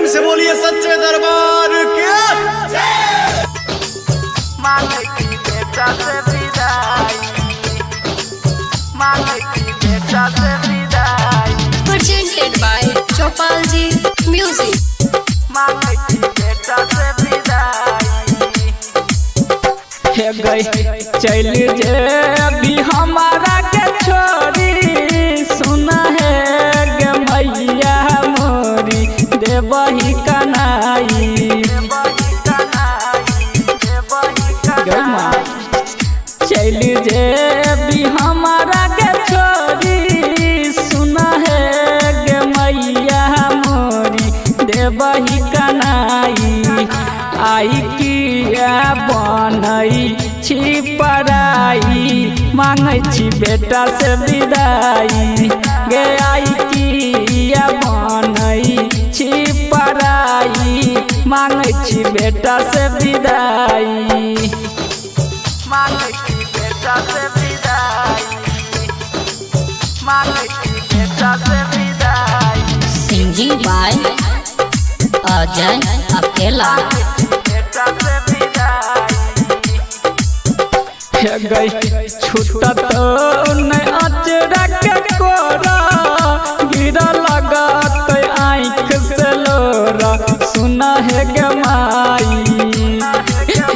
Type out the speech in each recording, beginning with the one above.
से बोलिए सच्चे दरबार के। मांगे की बेटा से विदाई, मांगे की बेटा से विदाई। Presented by Chopalji Music। मांगे की बेटा से विदाई। हे गई चल जे अभी हमारा के छोरी, सुना है गे मैया मोरी देवही कनाई। गई माँ चल जे अभी हमारा के छोरी, सुना है गे मैया मोरी देवही कनाई। आई किया बनई छी पराई, मांगे छी बेटा से विदाई। गे आई किया बनई छी पराई, मांगे छी बेटा से विदाई। मांगे की बेटा से विदाई, मांगे की बेटा से विदाई। Singing by Ajay Akela। बेटा से विदाई। हे गई छूटा तो नहीं अचरा के कोरा, गिरा लगा तो आँख से लोरा, सुना है गे माई।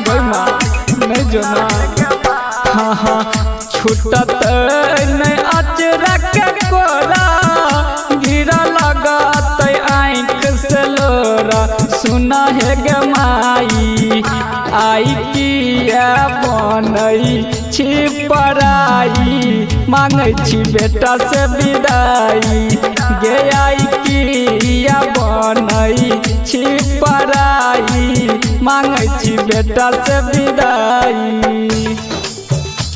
गई माँ नहीं जो ना हाँ हाँ छूटा तो नहीं अचरा के कोरा, गिरा लगा तो आँख से लोरा, सुना है गे माई। आई किया बनई छी पराई, मांगे छी बेटा से विदाई। गे आई किया बनई छी पराई, मांगे छी बेटा से विदाई।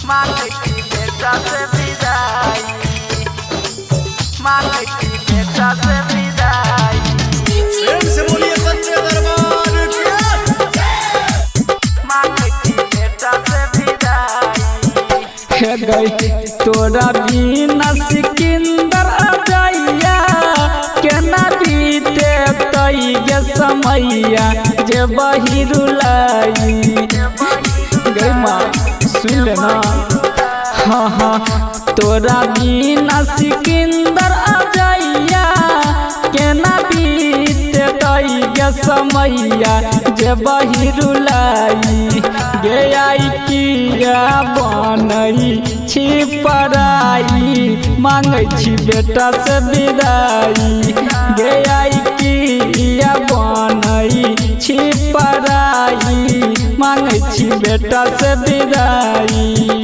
मांगे की बेटा से विदाई, मांगे की बेटा से विदाई। प्रेम से बोलिए सच्चे दरबार के। मांगे की बेटा से विदाई। हे गई तोरा बिना सिकंदर अजैया, केना बीते तई गे समैया जे बही रुलाई। गई माँ सुन लेना हाँ हाँ तोरा बिना सिकंदर अजैया, केना बीते तई गे समैया जे बही रुलाई। गे आई किया बनई छी पराई, मांगे छी बेटा से विदाई। गे आई किया बनई छी पराई, मांगे छी बेटा से विदाई।